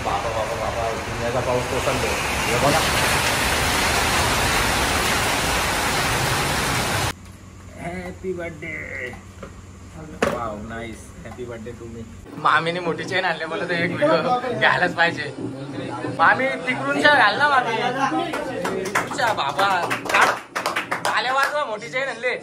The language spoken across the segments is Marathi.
बाबा बाबा बाबा दुनियाचा पाऊस कोसळतो हे बघा. Happy birthday. Wow nice. Happy birthday to me. मामीने मोठी चेन आणली मला तर एक व्हिडिओ घ्यायलाच पाहिजे. मामी तिकडूनच्या घाल ना मामी. बाबा आल्या वाजवा मोठी चेन आणले.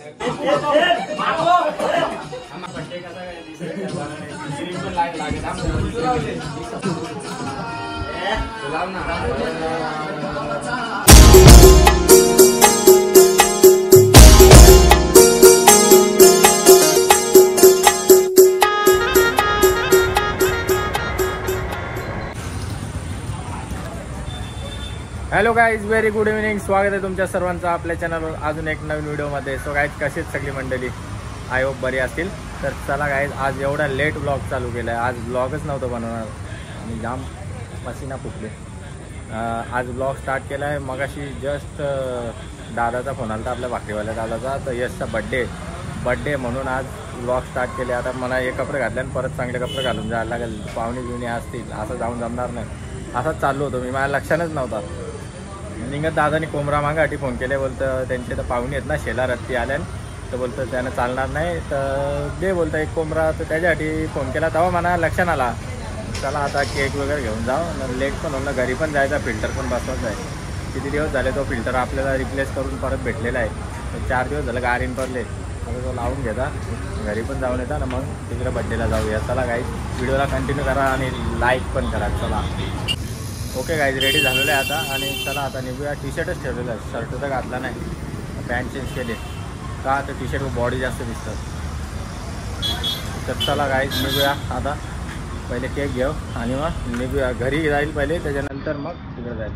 Hello guys, very good evening. स्वागत आहे तुमच्या सर्वांचं आपल्या चॅनलवर अजून एक नवीन व्हिडिओमध्ये. सो गाईज कशीच सगळी मंडळी आय होप बरी असतील. तर चला गाईज, आज एवढा लेट ब्लॉग चालू केला आहे. आज ब्लॉगच नव्हतं बनवणार आणि जाम पसीना फुटले. आज ब्लॉग स्टार्ट केला आहे मगाशी. जस्ट दादाचा फोन आला आपल्या भाकरीवाल्या दादाचा. तर यशचा बड्डे म्हणून आज ब्लॉग स्टार्ट केले. आता मला हे कपडे घातले आणि परत चांगले कपडे घालून जायला लागेल. पाहुणे बिवणे असतील असं जाऊन जमणार नाही. असाच चाललो होतो मी, माझ्या लक्षातच नव्हता. निघत दादानी कोंबरा मागासाठी फोन केले. बोलतं त्यांचे तर पाहुणे आहेत ना शेला रत्ती आल्यान. तर बोलतं त्यानं चालणार नाही तर दे बोलतं एक कोंबरा. तर त्याच्यासाठी फोन केला. तेव्हा मला लक्षात आला चला आता केक वगैरे घेऊन जाऊ. लेट पण होणं, घरी पण जायचा, फिल्टर पण बसवायचा आहे. किती दिवस झाले तो फिल्टर आपल्याला रिप्लेस करून परत भेटलेला आहे. तर 4 दिवस झालं गारीन पडले. आता तो लावून घेता, घरी पण जाऊन येता ना, मग तिकडे बड्डेला जाऊया. चला गाईज, व्हिडिओला कंटिन्यू करा आणि लाईक पण करा. चला ओके गाईज, रेडी झालेलं आहे आता. आणि चला आता निघूया. टी शर्टच ठेवलेलं आहे, शर्ट तर घातला नाही. पॅन्ट चेंज केले का तर टी शर्टवर बॉडी जास्त दिसतात. तर चला गाईज निघूया आता. पहिले केक घेऊ आणि मग निघूया. घरी जाईल पहिले, त्याच्यानंतर मग तिकडे जाईल.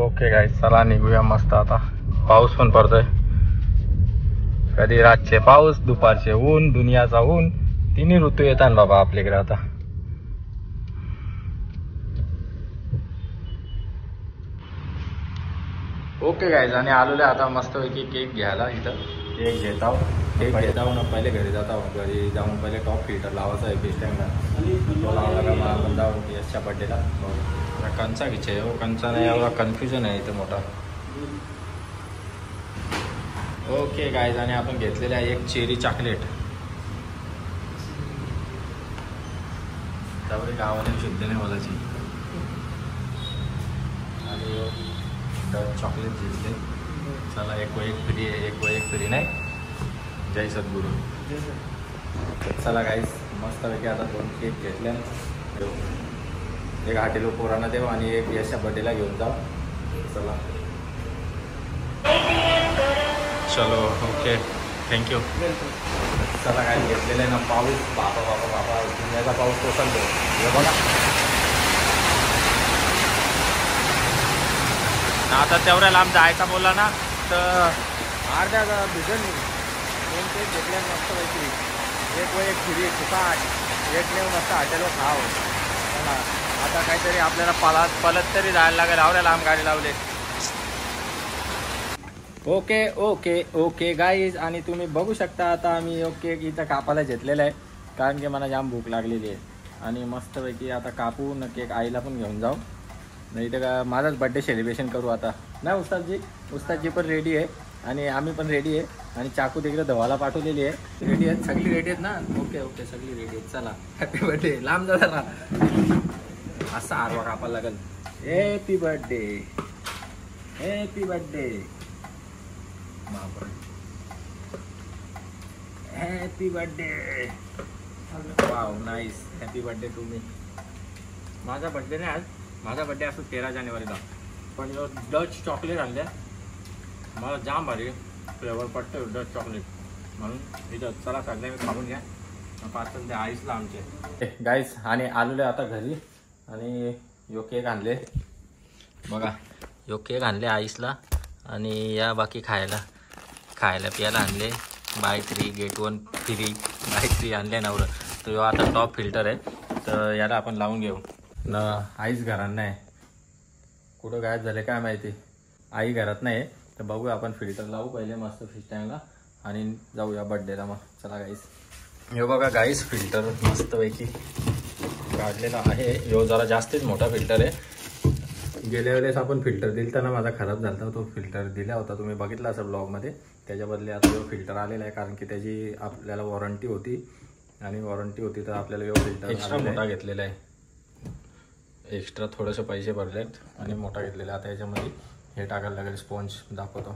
ओके गाईज, चला निघूया मस्त. आता पाऊस पण पडतोय. कधी रातचे पाऊस, दुपारचे ऊन, दुनियाचा ऊन, तिन्ही ऋतू येतात बाबा आपल्याकडे आता. ओके गाईज, आणि आलेलो आता मस्तपैकी केक घ्यायला. इथं केक घेत आहो. केक घेत आहो ना, पहिले घरी जात आहो. घरी जाऊन पहिले टॉप फिल्टर लावायचा आहे बेस्ट टाईमला. तो लावला का मला आपण जाऊ यशच्या बड्डेला. कंचा घ्यायचे हो, कंचा नाही एवढा कन्फ्युजन आहे इथं मोठा. ओके गाईज, आणि आपण घेतलेलं आहे एक चेरी चॉकलेट. त्यामुळे गावाने शुद्ध नाही बोलायची. आणि चॉकलेट घेतले. चला एक व एक फ्री आहे, एक व एक फ्री नाही. जय सद्गुरू. चला गाईज, मस्तपैकी आता 2 केक घेतल्या. एक हाटेलो पोरांना देऊ आणि एक यशच्या बड्डेला घेऊन जाऊ. चला चलो ओके, थँक्यू. चला काय घेतलेलं आहे ना. पाऊस बाबा बाबा बाबा दुनियाचा पाऊस कोसळतो हे बघा. आता तेवढ्या लांब जायचा बोलला ना तर अर्ध्या भिजन 2 केक घेतल्या मस्तपैकी. एक व एक फ्री फुकाट. एक नेऊन मस्त हॉटेलवर खाव. चला आता काहीतरी आपल्याला पलत तरी जायला लागेल. आवड्या लांब गाडी लावले. ओके ओके ओके गाईज, आणि तुम्ही बघू शकता आता आम्ही एक केक इथं कापायला घेतलेला आहे. कारण की मला जाम भूक लागलेली आहे. आणि मस्तपैकी आता कापू न केक. आईला पण घेऊन जाऊ. नाही तर का माझाच बड्डे सेलिब्रेशन करू आता ना. उस्तादजी पण रेडी आहे आणि आम्ही पण रेडी आहे. आणि चाकू तिकडे धवाला पाठवलेली आहे. रेडी आहेत सगळी, रेडी आहेत ना. ओके ओके सगळी रेडी आहेत. चला हॅपी बर्थडे. लांब जा ना, असा आरवा कापायला लागेल. Happy birthday, happy birthday, happy birthday. Wow nice. Happy birthday to me. माझा बर्थडे नाही आज, माझा बर्थडे असतो 13 जानेवारीला. पण डच चॉकलेट आणल्या. मला जाम भारी फ्लेवर पडतो डच चॉकलेट म्हणून इथं. चला सगळ्या खाऊन घ्या. पार्सल द्या आईसला आमचे गाईस. आणि आलेलो आता घरी. आणि यो केक आणले बघा. यो केक आणले आईसला. आणि या बाकी खायला प्यायला आणले. Bye 3 gate 1 free. बाय 3 आणले नवरं. तर आता टॉप फिल्टर आहे. तर याला आपण लावून घेऊ ना. आईस घरात नाही, कुठं गायब झाले काय माहिती. आई घरात नाही तर बघूया आपण फिल्टर लावू पहिले मस्त फिश टँकला आणि जाऊया बर्थडेला मग. चला गाईस, हे बघा गाईस फिल्टर मस्तपैकी काढलेला आहे. ह्यो जरा जास्तीच मोठा फिल्टर आहे. गेल्या वेळेस आपण फिल्टर दिलता ना, माझा खराब झाला तो फिल्टर दिला होता, तुम्ही बघितला असेल ब्लॉगमध्ये. त्याच्या बदले आता जो फिल्टर आलेला आहे कारण की त्याची आपल्याला वॉरंटी होती आणि वॉरंटी होती तर आपल्याला यो फिल्टर एक्स्ट्रा मोठा घेतलेला आहे. एक्स्ट्रा थोडेसे पैसे भरलेत आणि मोठा घेतलेला. आता याच्यामध्ये हे टाकायला लागेल स्पॉन्ज, दाखवतो.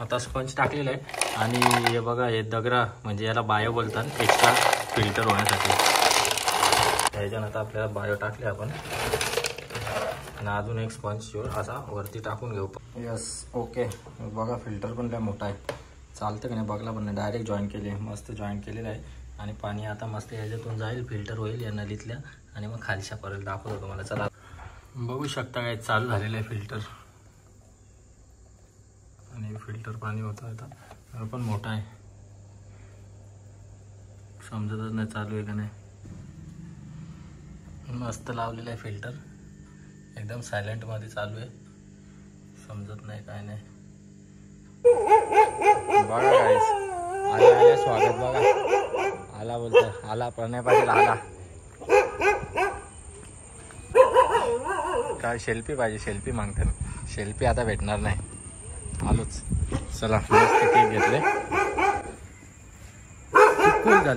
आता स्पंज टाकलेला आहे आणि हे बघा हे दगरा म्हणजे याला बायो बोलतात एक्स्ट्रा फिल्टर होण्यासाठी. त्याच्यानंतर आपल्याला बायो टाकले आपण आणि अजून एक स्पंज असा वरती टाकून घेऊ. Yes okay. बघा फिल्टर पण काय मोठा आहे, चालतं का नाही बघला पण नाही. डायरेक्ट जॉईन केले, मस्त जॉईन केलेलं आहे आणि पाणी आता मस्त याच्यातून जाईल, फिल्टर होईल या नलीतल्या आणि मग खालच्या पर्यंत दाखवतो तुम्हाला. चला बघू शकता काय चालू झालेलं आहे फिल्टर आणि फिल्टर पाणी होतं आता पण मोठा आहे, समजतच नाही चालू आहे का नाही. मस्त लावलेलं आहे फिल्टर, एकदम सायलेंट मध्ये चालू आहे, समजत नाही काय नाही. बघा गाईस आला आला स्वागत बघा, आला बोलतो आला प्रणय पाटील आला. काय सेल्फी पाहिजे, सेल्फी मागतात, सेल्फी आता भेटणार नाही. आलोच. चला मस्त केक घेतले,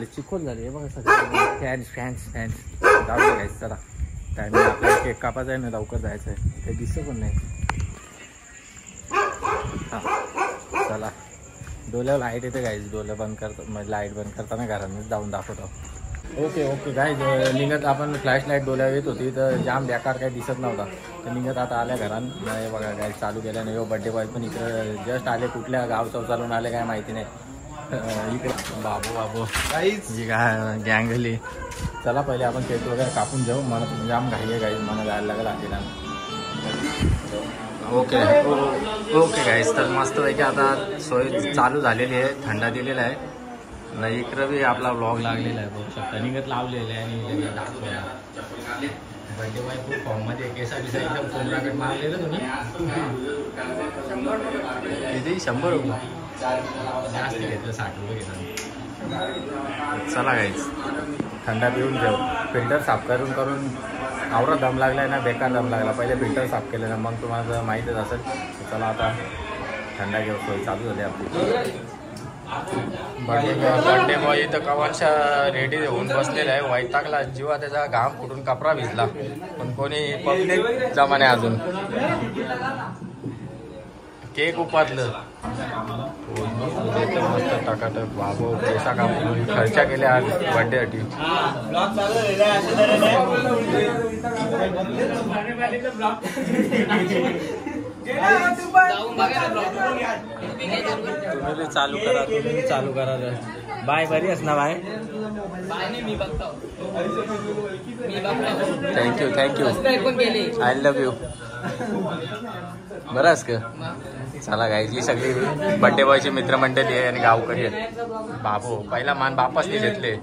चिखोल झाले हे बघा सगळे फॅन्स फॅन्स फॅन्स. जाऊ गाईस चला, टायमिंग आपल्याला केक कापायचा आहे ना, लवकर जायचं आहे, काही दिसत पण नाही. हां चला, डोल्यावर लाईट येते गाईज, डोलं बंद करता लाईट बंद करताना घरात जाऊन दाखवतो. ओके ओके गाईज, निघत आपण फ्लॅश लाईट डोल्यावर येत होती तर जाम बेकार काही दिसत नव्हता, तर निघत आता आल्या घरात. नाही बघा गाईज चालू केल्याने यो बड्डे बॉय पण इकडं जस्ट आले, कुठल्या गाव चौचालून आले काय माहिती नाही. इकडे बाबू बाबू जी काय गँगली. चला पहिले आपण केक वगैरे कापून जाऊ, मला जाम घाई आहे गाईज, मला जायला लागेल आलेला. ओके ओके गाईज, तर मस्तपैकी आता सोय चालू झालेली आहे, थंडा दिलेला आहे नाही. इकडं बी आपला ब्लॉग लागलेला आहे, बघू शकता निघत लावलेला आहे आणि दाखवला. बड्डे बॉय खूप फॉर्ममध्ये केसा बिसा एकदम कोंबडाकट मारलेलं तुम्ही. किती 100 रुपये जास्त घेतलं, 60 रुपये घेतलं. चला गाईज थंडा पिऊन जाऊ. फिल्टर साफ करून आवरा दम लागलाय ना, बेकार दम लागला. पहिले फिल्टर साफ केलं ना, मग तुम्हाला माहीतच असेल. चला आता थंडा घेऊ, सोय चालू झाली आपली. बर्थडे बॉय इथं कवांशा रेडी होऊन बसलेला आहे, वैतागला जीवा, त्याचा घाम फुटून कपडा भिजला पण कोणी पब्लिक जमा नाही अजून. केक उपातलं मस्त टाकाटक. बाबू पैसा कापून खर्चा केले आज बर्थडेसाठी. तुम्ही चालू करा, तुम्ही चालू करा. बाय बरी आहेस ना bye. Thank you thank you, I love you. बरं आहेस का. चला गायची सगळी बड्डे बॉयची मित्रमंडळी आहे आणि गावकरी आहेत. बाबू पहिला मान बापासनी घेतले.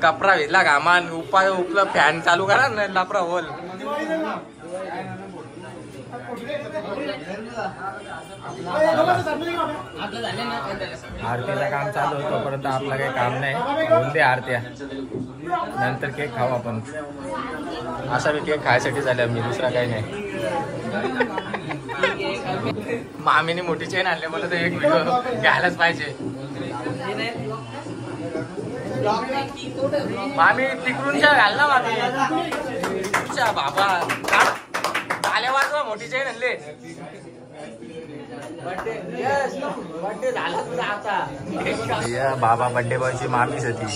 कपडा भिजला घामान, उपला फॅन चालू करा ना, लापरा होल. आरतीला काम चालू होतं परंतु आपलं काही काम नाही. होऊन दे आरत्या, नंतर केक खाऊ आपण. असा बी केक खायसाठी झाला मी, दुसरा काही नाही. मामीने मोठी चेन आणले, मला तर एक व्हिडिओ घ्यायलाच पाहिजे. मामी तिकडून घाल ना मामी. बाबा आल्या वाजवा, मोठी चेन आणले. या बाबा बड्डे बॉयची मामीच होती,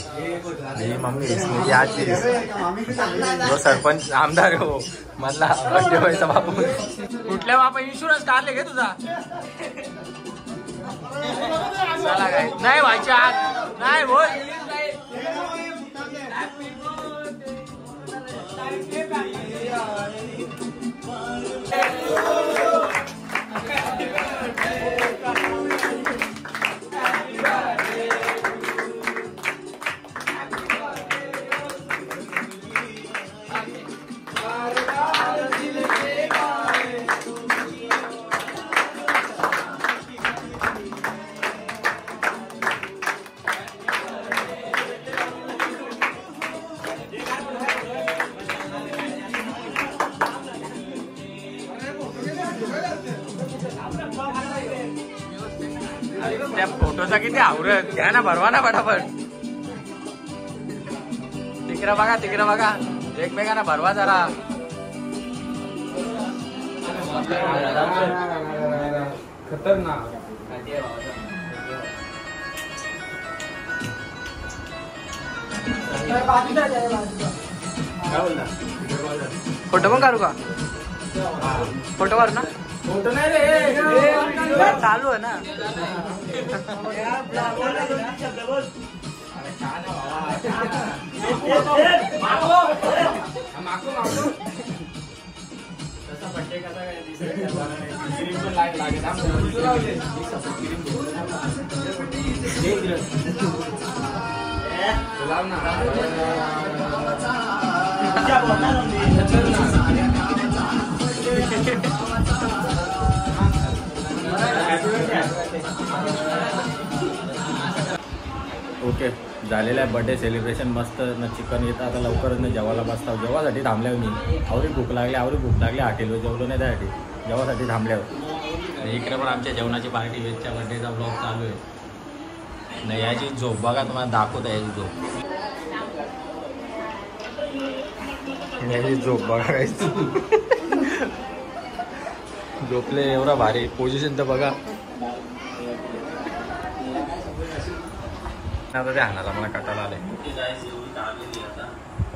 ही मम्मी याची जो सरपंच आमदार हो मधला बड्डे बॉयचा बापू. कुठल्या बापा इन्शुरन्स काढले घे तुझा. चला काय नाही व्हायच्या आत नाही बोल. त्या फोटोचा किती आवरत घ्या ना, भरवा ना फटाफट. तिकडे बघा एकमेकांना भरवा जरा. खतरनाक. फोटो पण काढू का? फोटो काढू ना. फोटो नाही रे, चालू आहे ना. ओके, झालेलं आहे बर्थडे सेलिब्रेशन. मस्त न चिकन घेता आता लवकरच नाही जेवायला बसता. जेवासाठी थांबल्यावर मी आवरी भूक लागली हॉटेलवर जेवलो नाही त्यासाठी, जेवासाठी थांबल्यावर. इकडे पण आमच्या जेवणाची पार्टी, वेजच्या बर्थडेचा ब्लॉग चालू आहे. नाही याची झोप बघा, तुम्हाला दाखवत आहे याची झोप. याची झोप बघा काय झोपले एवढा भारी पोझिशन तर बघा. आता ते हाणाला मला कटाला आले.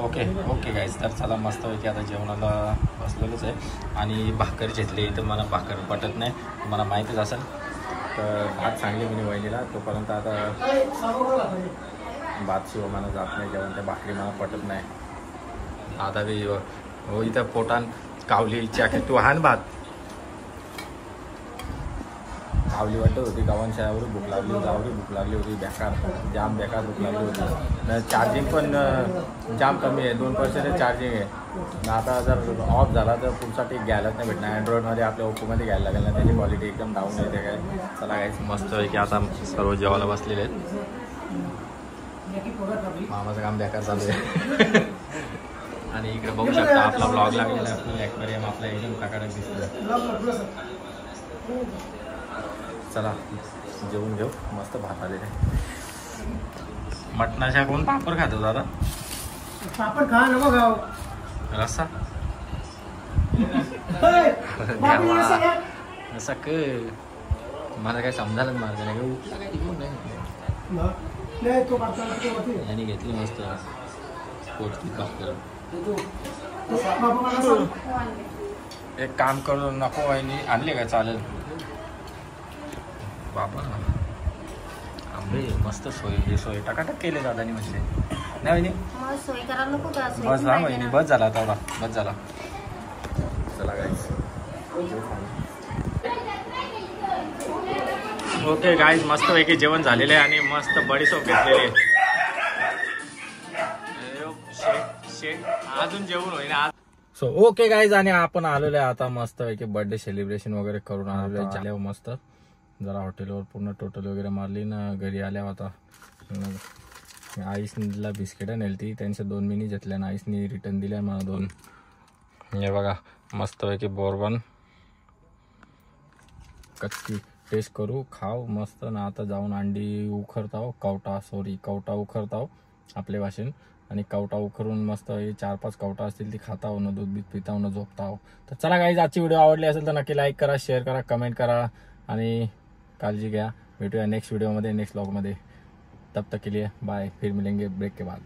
ओके गाईज, तर चला मस्तपैकी आता जेवणाला बसलेलोच आहे. आणि भाकर घेतली तर मला भाकर पटत नाही, मला माहीतच असेल. तर भात सांगली मी वहिनीला, तोपर्यंत आता भात शिव मला जात नाही जेवण. त्या भाकरी मला पटत नाही. आता बी हो इथं पोटान कावली इच्छा की तू हान भात. कावली वाटत होती गावांशावर भूक लागली होती बेकार, जाम बेकार भूक लागली होती. चार्जिंग पण जाम कमी आहे, 2% चार्जिंग आहे. आता जर ऑफ झाला तर पुढसाठी घ्यायलाच नाही भेटणार. अँड्रॉइडमध्ये आपल्या ओप्पोमध्ये घ्यायला लागेल ना, त्याची क्वालिटी एकदम डाऊन येते काय. चला काहीच मस्त आहे की आता सर्व जेवायला बसलेले आहेत. मामाचं काम बेकार चालू आहे. आणि इकडे बघू शकता आपला ब्लॉग लागलेला आहे. आपलं ॲक्वेरियम आपला एकदम प्रकारे दिसतं. चला जेवून घेऊ. मस्त भात आलेले. मटणाच्या कोण पापड खातो दादा? पापड खा ना बघा. रस्सा असं क मला काय समजायला मार्ग नाही. यांनी घेतली मस्त पौष्टिक भाकर. एक काम करू नको वहिनी आणले का चालेल. बाबा आंबे मस्त सोय टाकाटक केले दादानी म्हणजे नाही वहिनी. बस ना वहिनी, बस झाला तेवढा, बस झाला. चला गाईज. ओके गाईज, मस्तपैकी जेवण झालेलं आहे आणि मस्त बडीसोप घेतलेली. अजून जेवण होईल आज. सो ओके गाईज, आणि आपण आलेलो आहे आता मस्तपैकी बर्थडे सेलिब्रेशन वगैरे करून आलेलो आहे. झाल्यावर मस्त जरा हॉटेलवर पूर्ण टोटल वगैरे मारली ना. घरी आल्यावर आता आईसला बिस्किट नेलती, त्यांच्या 2 मिनी घेतल्या ना. आईसनी रिटर्न दिल्या मला 2. हे बघा मस्तपैकी बोरबन कच्ची टेस्ट करू खाऊ मस्त ना. आता जाऊन अंडी उखरताव, कवटा उखरताव आपले भाषेन. आणि कवटा उखरून मस्त 4-5 कवटा असतील ती खाताव न, दूध बीत पिताव न, झोपताव. तर चला गाईज, आजची व्हिडिओ आवडली असेल तर नक्की लाईक करा, शेअर करा, कमेंट करा आणि काळजी घ्या. भेटूया नेक्स्ट व्हिडिओमध्ये, नेक्स्ट व्लॉगमध्ये. तब तक के लिए बाय. फिर मिलेंगे ब्रेक के बाद.